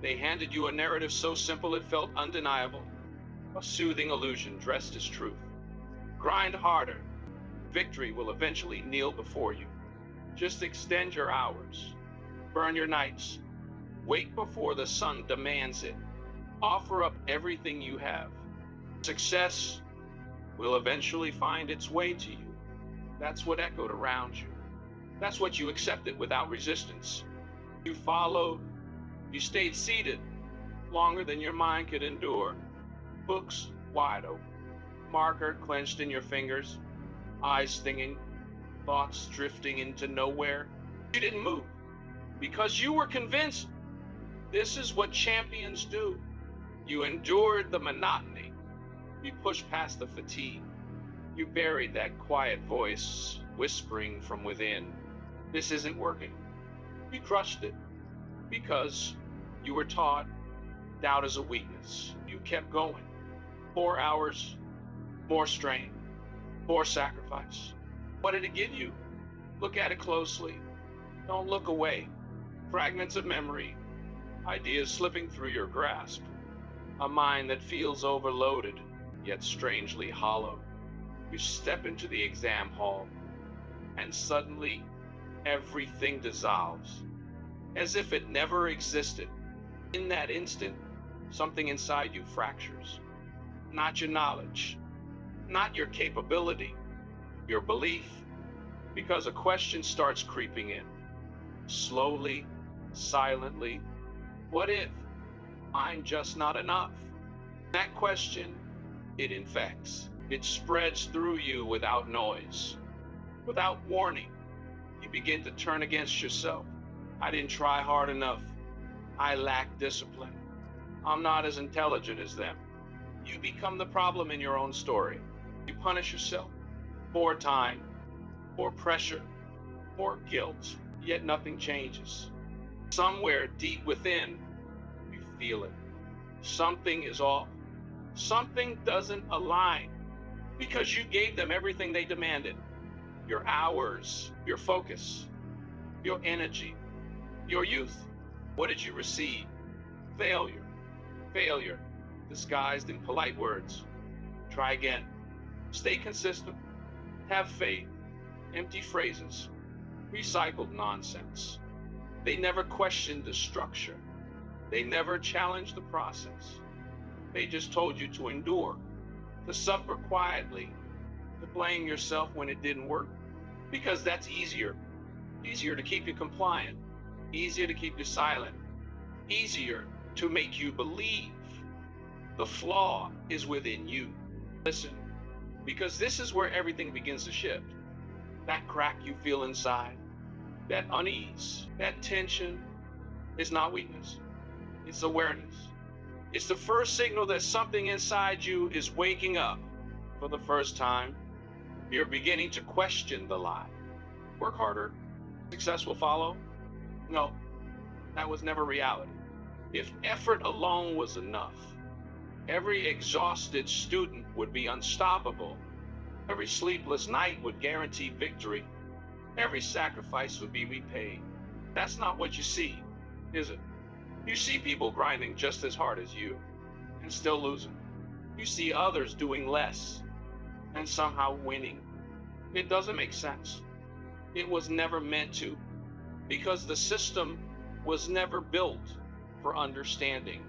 They handed you a narrative so simple it felt undeniable, a soothing illusion dressed as truth. Grind harder. Victory will eventually kneel before you. Just extend your hours. Burn your nights. Wake before the sun demands it. Offer up everything you have. Success will eventually find its way to you. That's what echoed around you. That's what you accepted without resistance. You followed. You stayed seated longer than your mind could endure. Books wide open. Marker clenched in your fingers. Eyes stinging. Thoughts drifting into nowhere. You didn't move because you were convinced this is what champions do. You endured the monotony. You pushed past the fatigue. You buried that quiet voice whispering from within. This isn't working. You crushed it because you were taught doubt is a weakness. You kept going. More hours, more strain, more sacrifice. What did it give you? Look at it closely. Don't look away. Fragments of memory, ideas slipping through your grasp. A mind that feels overloaded, yet strangely hollow. You step into the exam hall, and suddenly everything dissolves, as if it never existed. In that instant, something inside you fractures. Not your knowledge, not your capability, your belief, because a question starts creeping in. Slowly, silently, what if I'm just not enough? That question, it infects. It spreads through you without noise, without warning. You begin to turn against yourself. I didn't try hard enough. I lack discipline. I'm not as intelligent as them. You become the problem in your own story. You punish yourself. More time, more pressure, more guilt, yet nothing changes. Somewhere deep within, you feel it. Something is off. Something doesn't align because you gave them everything they demanded. Your hours, your focus, your energy, your youth. What did you receive? Failure. Failure, disguised in polite words. Try again. Stay consistent. Have faith. Empty phrases. Recycled nonsense. They never questioned the structure. They never challenged the process. They just told you to endure, to suffer quietly, to blame yourself when it didn't work, because that's easier. Easier to keep you compliant, easier to keep you silent, easier to make you believe. The flaw is within you. Listen, because this is where everything begins to shift. That crack you feel inside, that unease, that tension is not weakness. It's awareness. It's the first signal that something inside you is waking up for the first time. You're beginning to question the lie. Work harder, success will follow. No, that was never reality. If effort alone was enough, every exhausted student would be unstoppable. Every sleepless night would guarantee victory. Every sacrifice would be repaid. That's not what you see, is it? You see people grinding just as hard as you and still losing. You see others doing less and somehow winning. It doesn't make sense. It was never meant to, because the system was never built for understanding.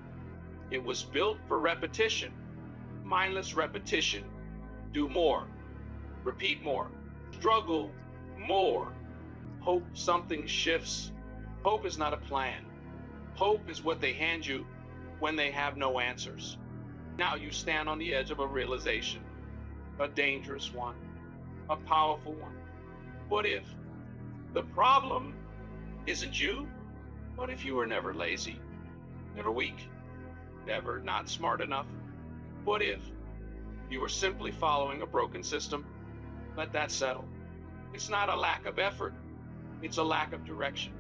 It was built for repetition, mindless repetition. Do more, repeat more, struggle more. Hope something shifts. Hope is not a plan. Hope is what they hand you when they have no answers. Now you stand on the edge of a realization, a dangerous one, a powerful one. What if the problem isn't you? What if you were never lazy, never weak, never not smart enough? What if you were simply following a broken system? Let that settle. It's not a lack of effort. It's a lack of direction,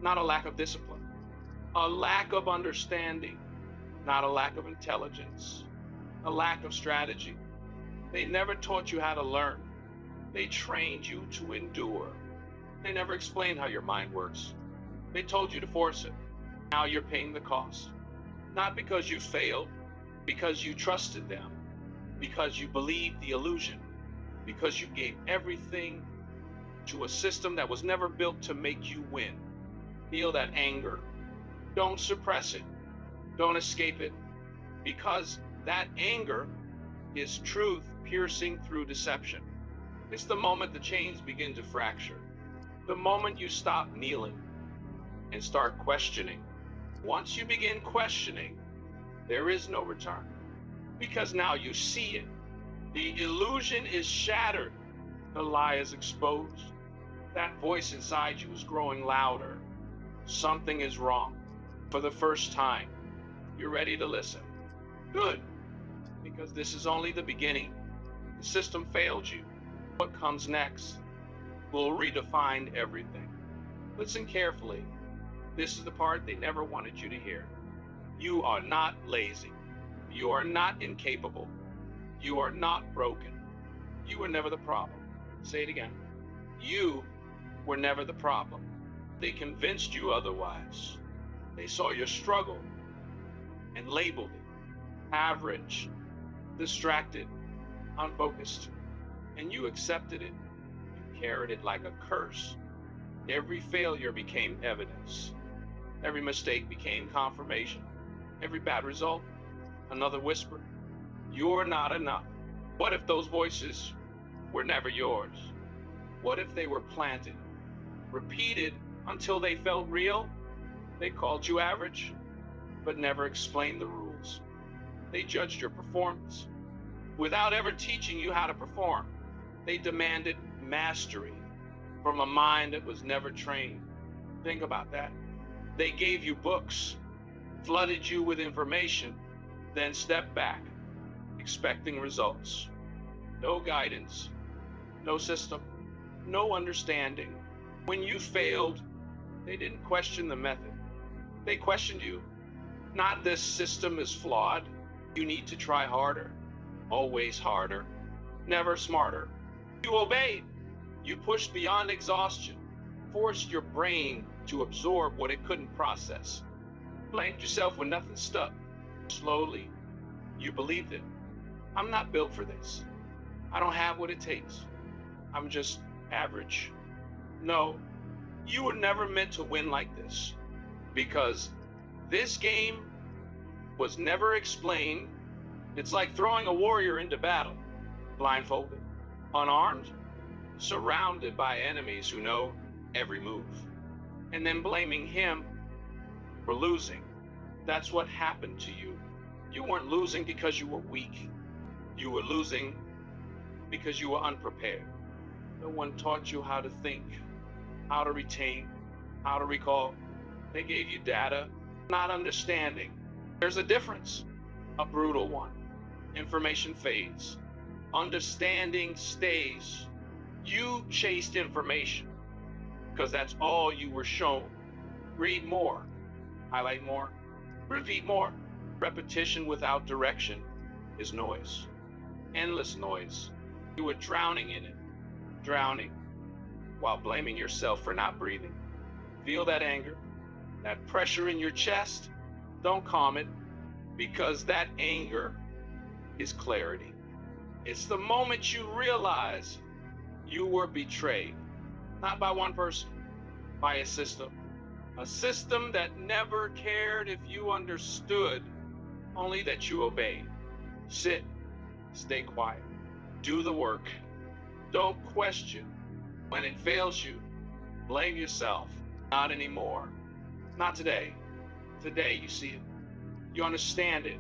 not a lack of discipline. A lack of understanding, not a lack of intelligence, a lack of strategy. They never taught you how to learn. They trained you to endure. They never explained how your mind works. They told you to force it. Now you're paying the cost. Not because you failed, because you trusted them, because you believed the illusion, because you gave everything to a system that was never built to make you win. Feel that anger. Don't suppress it. Don't escape it, because that anger is truth piercing through deception. It's the moment the chains begin to fracture, the moment you stop kneeling and start questioning. Once you begin questioning, there is no return, because now you see it. The illusion is shattered. The lie is exposed. That voice inside you is growing louder. Something is wrong. For the first time, you're ready to listen. Good, because this is only the beginning. The system failed you. What comes next will redefine everything. Listen carefully. This is the part they never wanted you to hear. You are not lazy. You are not incapable. You are not broken. You were never the problem. Say it again. You were never the problem. They convinced you otherwise. They saw your struggle and labeled it average, distracted, unfocused, and you accepted it. You carried it like a curse. Every failure became evidence. Every mistake became confirmation. Every bad result, another whisper. You're not enough. What if those voices were never yours? What if they were planted, repeated until they felt real? They called you average, but never explained the rules. They judged your performance without ever teaching you how to perform. They demanded mastery from a mind that was never trained. Think about that. They gave you books, flooded you with information, then stepped back, expecting results. No guidance, no system, no understanding. When you failed, they didn't question the method. They questioned you. Not this system is flawed. You need to try harder, always harder, never smarter. You obeyed. You pushed beyond exhaustion, forced your brain to absorb what it couldn't process. Blamed yourself when nothing stuck. Slowly, you believed it. I'm not built for this. I don't have what it takes. I'm just average. No, you were never meant to win like this, because this game was never explained. It's like throwing a warrior into battle, blindfolded, unarmed, surrounded by enemies who know every move, and then blaming him for losing. That's what happened to you. You weren't losing because you were weak. You were losing because you were unprepared. No one taught you how to think, how to retain, how to recall. They gave you data, not understanding. There's a difference, a brutal one. Information fades. Understanding stays. You chased information because that's all you were shown. Read more, highlight more, repeat more. Repetition without direction is noise, endless noise. You were drowning in it, drowning while blaming yourself for not breathing. Feel that anger, that pressure in your chest. Don't calm it, because that anger is clarity. It's the moment you realize you were betrayed, not by one person, by a system that never cared if you understood, only that you obeyed. Sit, stay quiet, do the work. Don't question. When it fails you, blame yourself. Not anymore. Not today. Today you see it. You understand it.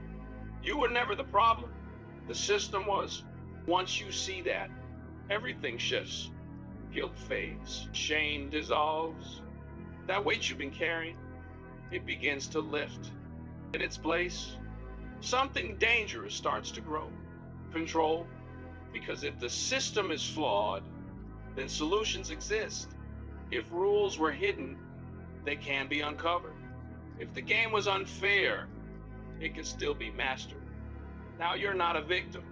You were never the problem. The system was. Once you see that, everything shifts. Guilt fades. Shame dissolves. That weight you've been carrying, it begins to lift. In its place, something dangerous starts to grow. Control. Because if the system is flawed, then solutions exist. If rules were hidden, they can be uncovered. If the game was unfair, it can still be mastered. Now you're not a victim.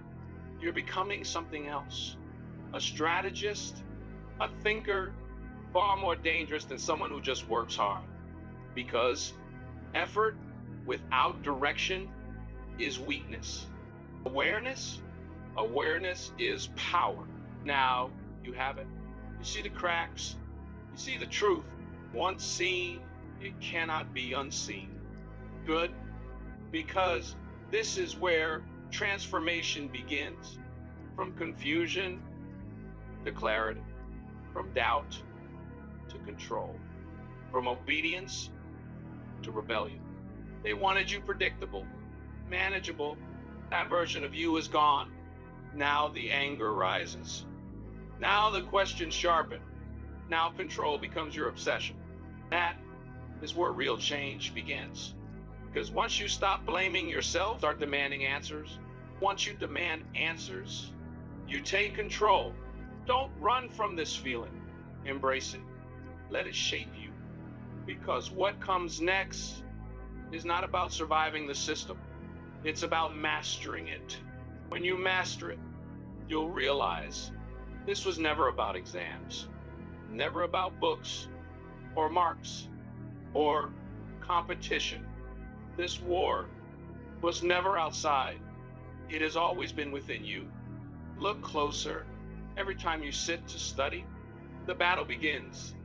You're becoming something else. A strategist, a thinker, far more dangerous than someone who just works hard. Because Effort without direction is weakness. Awareness, awareness is power. Now you have it. You see the cracks. You see the truth. Once seen, it cannot be unseen. Good, because this is where transformation begins. From confusion to clarity, from doubt to control, from obedience to rebellion. They wanted you predictable, manageable. That version of you is gone. Now the anger rises. Now the questions sharpen. Now control becomes your obsession. That is where real change begins. Because once you stop blaming yourself, start demanding answers. Once you demand answers, you take control. Don't run from this feeling. Embrace it. Let it shape you. Because what comes next is not about surviving the system. It's about mastering it. When you master it, you'll realize this was never about exams, never about books or marks or competition. This war was never outside. It has always been within you. Look closer. Every time you sit to study, the battle begins.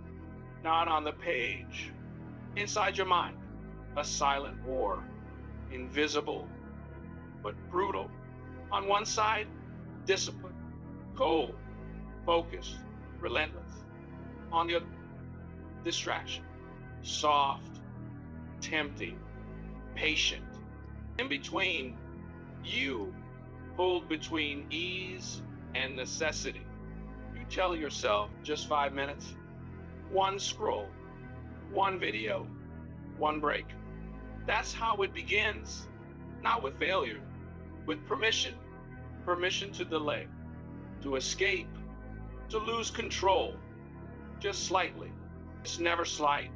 Not on the page, inside your mind. A silent war, invisible but brutal. On one side, discipline, cold, focused, relentless. On the other, distraction, soft, tempting, patient. In between, you pulled between ease and necessity. You tell yourself just 5 minutes, one scroll, one video, one break. That's how it begins. Not with failure, with permission. Permission to delay, to escape, to lose control, just slightly. It's never slight,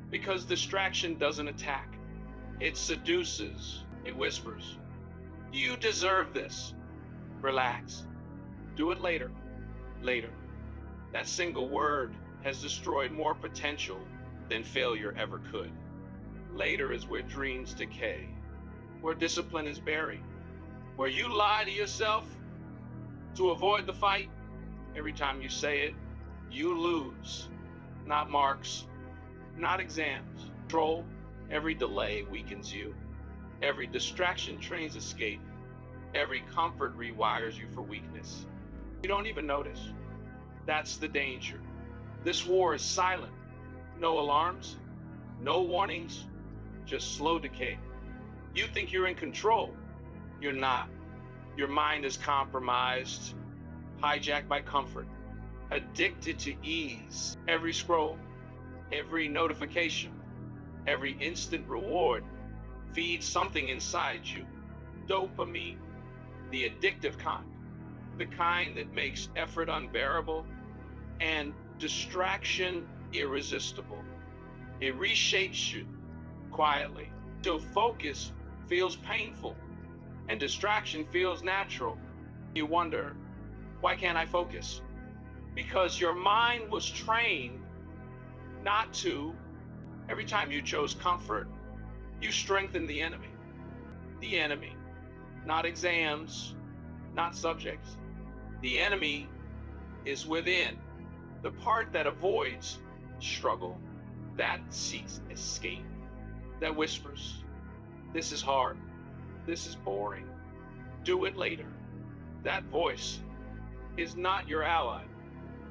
because distraction doesn't attack. It seduces, it whispers. You deserve this. Relax. Do it later. Later. That single word has destroyed more potential than failure ever could. Later is where dreams decay, where discipline is buried, where you lie to yourself to avoid the fight. Every time you say it, you lose. Not marks, not exams. Control. Every delay weakens you. Every distraction trains escape. Every comfort rewires you for weakness. You don't even notice. That's the danger. This war is silent. No alarms, no warnings, just slow decay. You think you're in control. You're not. Your mind is compromised, hijacked by comfort, addicted to ease. Every scroll, every notification, every instant reward feeds something inside you. Dopamine, the addictive kind, the kind that makes effort unbearable and distraction irresistible. It reshapes you quietly till focus feels painful and distraction feels natural. You wonder, why can't I focus? Because your mind was trained not to. Every time you chose comfort, you strengthened the enemy. The enemy, not exams, not subjects. The enemy is within. The part that avoids struggle, that seeks escape, that whispers, this is hard, this is boring, do it later. That voice is not your ally.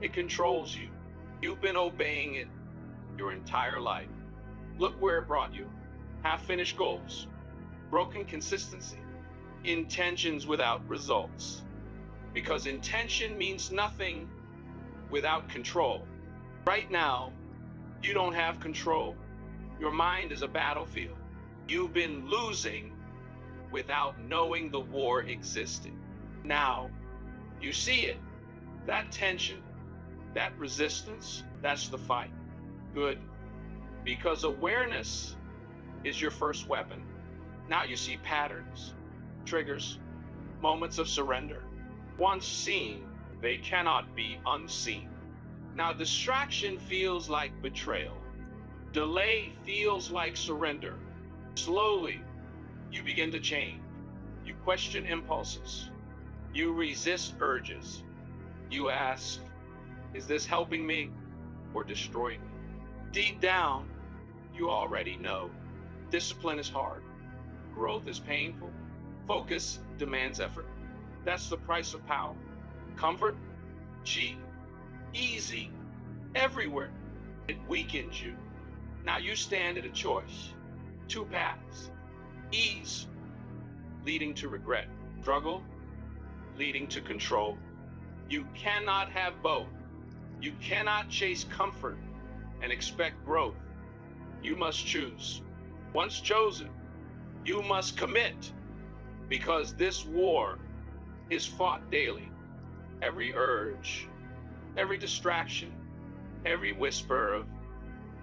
It controls you. You've been obeying it your entire life. Look where it brought you. Half-finished goals, broken consistency, intentions without results. Because intention means nothing without control. Right now, you don't have control. Your mind is a battlefield. You've been losing without knowing the war existed. Now, you see it. That tension, that resistance, that's the fight. Good. Because awareness is your first weapon. Now you see patterns, triggers, moments of surrender. Once seen, they cannot be unseen. Now distraction feels like betrayal. Delay feels like surrender. Slowly, you begin to change. You question impulses. You resist urges. You ask, is this helping me or destroying me? Deep down, you already know. Discipline is hard. Growth is painful. Focus demands effort. That's the price of power. Comfort, cheap, easy, everywhere. It weakens you. Now you stand at a choice. Two paths. Ease, leading to regret. Struggle, leading to control. You cannot have both. You cannot chase comfort and expect growth. You must choose. Once chosen, you must commit, because this war is fought daily. Every urge, every distraction, every whisper of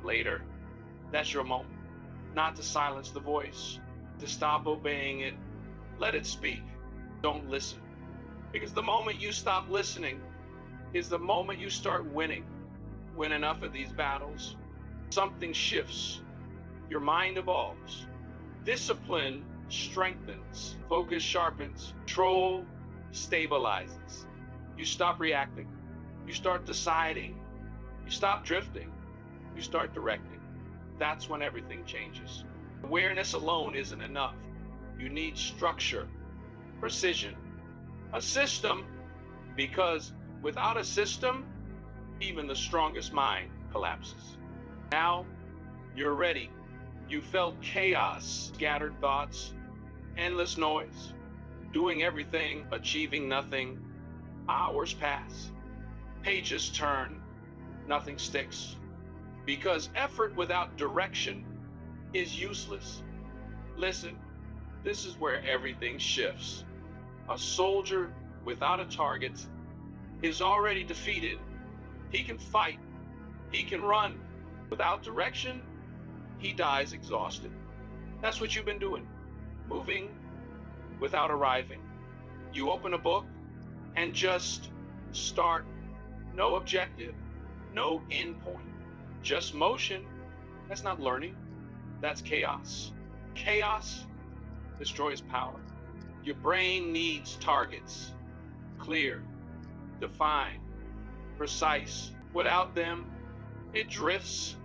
later, that's your moment. Not to silence the voice, to stop obeying it, let it speak. Don't listen. Because the moment you stop listening is the moment you start winning. Win enough of these battles, something shifts. Your mind evolves. Discipline strengthens. Focus sharpens. Control stabilizes. You stop reacting. You start deciding. You stop drifting. You start directing. That's when everything changes. Awareness alone isn't enough. You need structure, precision, a system, because without a system, even the strongest mind collapses. Now you're ready. You felt chaos, scattered thoughts, endless noise, doing everything, achieving nothing. Hours pass, pages turn, nothing sticks. Because effort without direction is useless. Listen, this is where everything shifts. A soldier without a target is already defeated. He can fight, he can run. Without direction, he dies exhausted. That's what you've been doing, moving without arriving. You open a book and just start. No objective, no end point, just motion. That's not learning, that's chaos. Chaos destroys power. Your brain needs targets, clear, defined, precise. Without them, it drifts.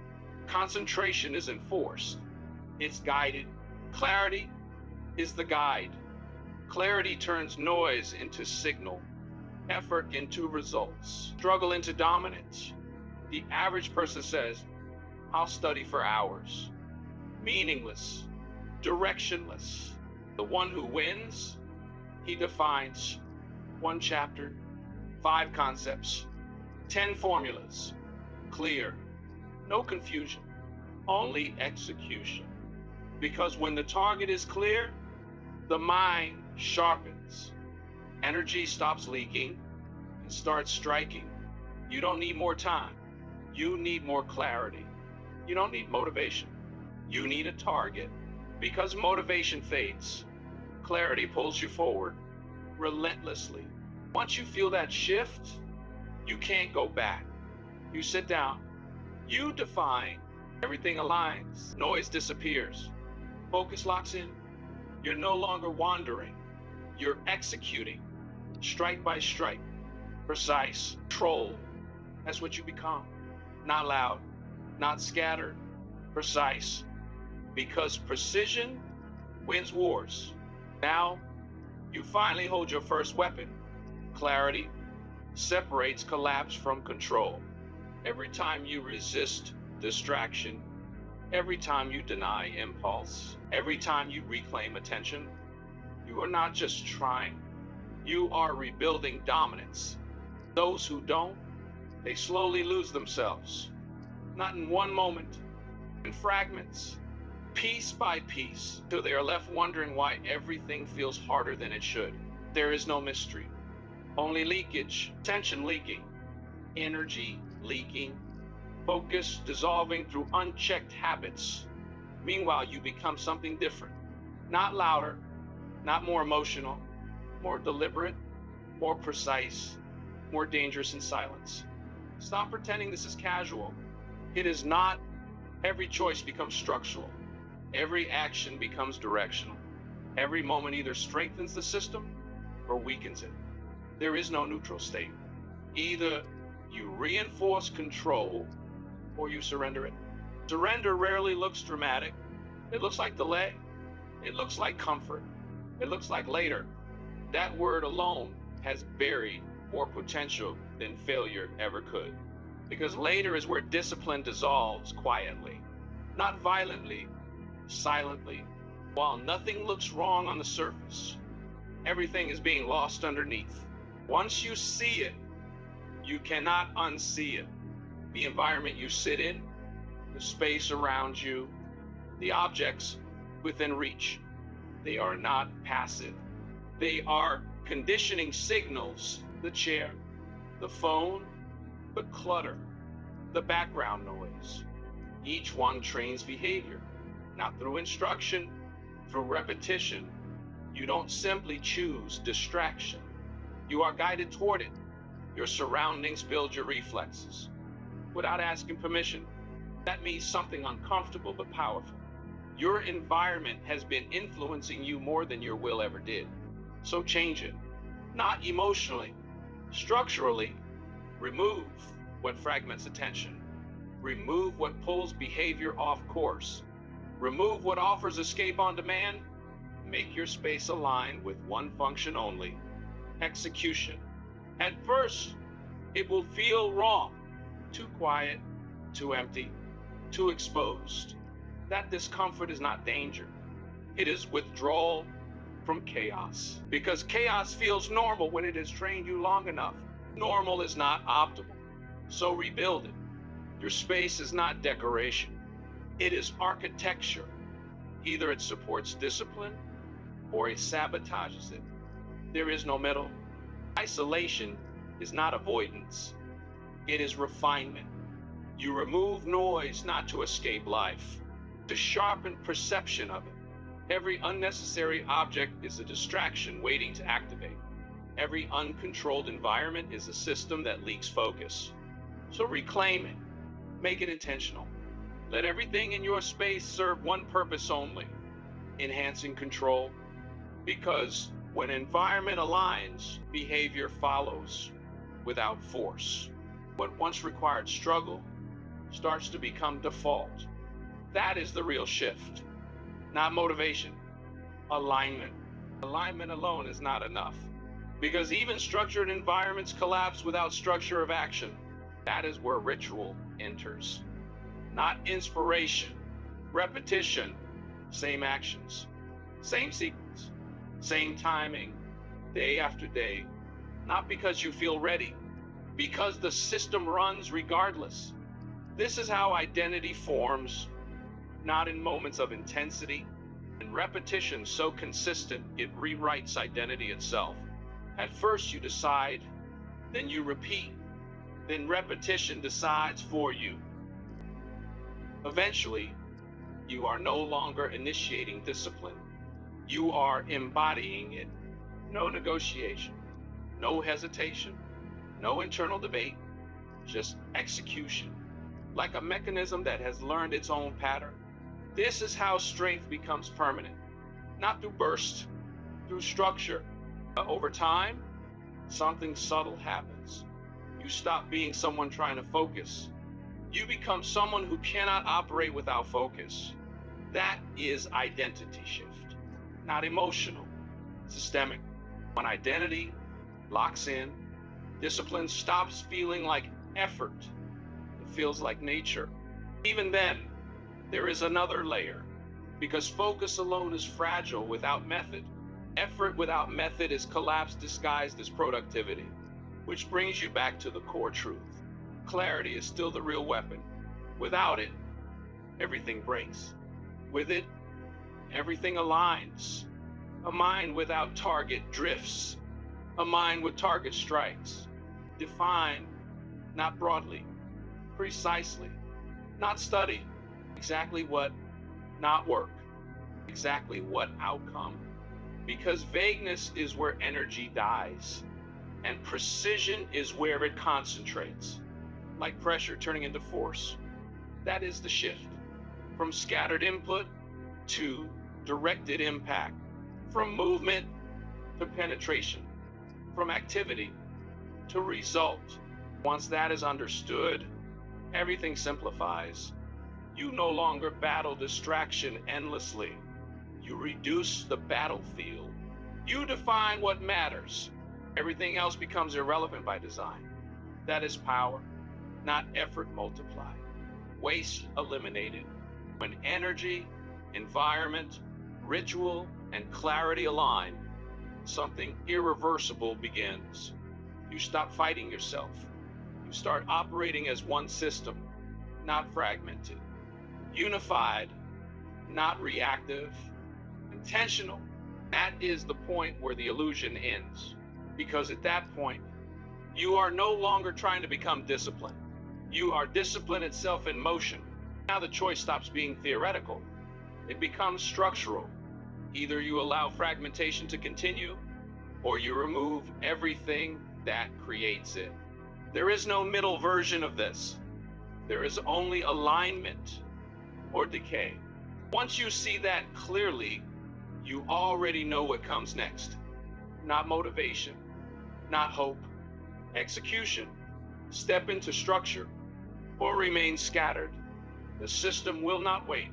Concentration isn't forced, it's guided. Clarity is the guide. Clarity turns noise into signal, effort into results, struggle into dominance. The average person says, I'll study for hours. Meaningless, directionless. The one who wins, he defines one chapter, 5 concepts, 10 formulas, clear, no confusion, only execution. Because when the target is clear, the mind sharpens. Energy stops leaking and starts striking. You don't need more time. You need more clarity. You don't need motivation. You need a target. Because motivation fades, clarity pulls you forward relentlessly. Once you feel that shift, you can't go back. You sit down. You define. Everything aligns. Noise disappears. Focus locks in. You're no longer wandering. You're executing. Strike by strike. Precise. Control. That's what you become. Not loud. Not scattered. Precise. Because precision wins wars. Now, you finally hold your first weapon. Clarity separates collapse from control. Every time you resist distraction, every time you deny impulse, every time you reclaim attention, you are not just trying, you are rebuilding dominance. Those who don't, they slowly lose themselves. Not in one moment, in fragments, piece by piece, till they are left wondering why everything feels harder than it should. There is no mystery, only leakage, tension leaking, energy leaking, focus dissolving through unchecked habits. Meanwhile, you become something different, not louder, not more emotional, more deliberate, more precise, more dangerous in silence. Stop pretending this is casual. It is not. Every choice becomes structural. Every action becomes directional. Every moment either strengthens the system or weakens it. There is no neutral state. Either you reinforce control or you surrender it. Surrender rarely looks dramatic. It looks like delay. It looks like comfort. It looks like later. That word alone has buried more potential than failure ever could. Because later is where discipline dissolves quietly, not violently, silently. While nothing looks wrong on the surface, everything is being lost underneath. Once you see it, you cannot unsee it. The environment you sit in, the space around you, the objects within reach, they are not passive. They are conditioning signals. The chair, the phone, the clutter, the background noise. Each one trains behavior, not through instruction, through repetition. You don't simply choose distraction. You are guided toward it. Your surroundings build your reflexes. Without asking permission, that means something uncomfortable but powerful. Your environment has been influencing you more than your will ever did. So change it. Not emotionally, structurally. Remove what fragments attention. Remove what pulls behavior off course. Remove what offers escape on demand. Make your space align with one function only: execution. At first, it will feel wrong. Too quiet, too empty, too exposed. That discomfort is not danger. It is withdrawal from chaos. Because chaos feels normal when it has trained you long enough. Normal is not optimal. So rebuild it. Your space is not decoration. It is architecture. Either it supports discipline or it sabotages it. There is no middle. Isolation is not avoidance. It is refinement. You remove noise not to escape life, to sharpen perception of it. Every unnecessary object is a distraction waiting to activate. Every uncontrolled environment is a system that leaks focus. So reclaim it. Make it intentional. Let everything in your space serve one purpose only: enhancing control. Because when environment aligns, behavior follows without force. What once required struggle starts to become default. That is the real shift. Not motivation, alignment. Alignment alone is not enough. Because even structured environments collapse without structure of action. That is where ritual enters. Not inspiration, repetition, same actions, same sequence, same timing, day after day. Not because you feel ready, because the system runs regardless. This is how identity forms, not in moments of intensity, and repetition so consistent it rewrites identity itself. At first you decide, then you repeat, then repetition decides for you. Eventually, you are no longer initiating discipline. You are embodying it. No negotiation, no hesitation, no internal debate, just execution, like a mechanism that has learned its own pattern. This is how strength becomes permanent, not through bursts, through structure. Over time, something subtle happens. You stop being someone trying to focus. You become someone who cannot operate without focus. That is identity shift, not emotional, systemic. When identity locks in, discipline stops feeling like effort. It feels like nature. Even then, there is another layer, because focus alone is fragile without method. Effort without method is collapse disguised as productivity, which brings you back to the core truth. Clarity is still the real weapon. Without it, everything breaks. With it, everything aligns. A mind without target drifts. A mind with target strikes. Define, not broadly, precisely, not study. Exactly what, not work. Exactly what outcome. Because vagueness is where energy dies, and precision is where it concentrates. Like pressure turning into force. That is the shift. From scattered input to directed impact, from movement to penetration, from activity to result. Once that is understood, everything simplifies. You no longer battle distraction endlessly. You reduce the battlefield. You define what matters. Everything else becomes irrelevant by design. That is power, not effort multiplied. Waste eliminated. When energy, environment, ritual, and clarity align, something irreversible begins. You stop fighting yourself. You start operating as one system, not fragmented. Unified, not reactive. Intentional. That is the point where the illusion ends. Because at that point, you are no longer trying to become disciplined. You are discipline itself in motion. Now the choice stops being theoretical. It becomes structural. Either you allow fragmentation to continue, or you remove everything that creates it. There is no middle version of this. There is only alignment or decay. Once you see that clearly, you already know what comes next. Not motivation, not hope, execution. Step into structure or remain scattered. The system will not wait.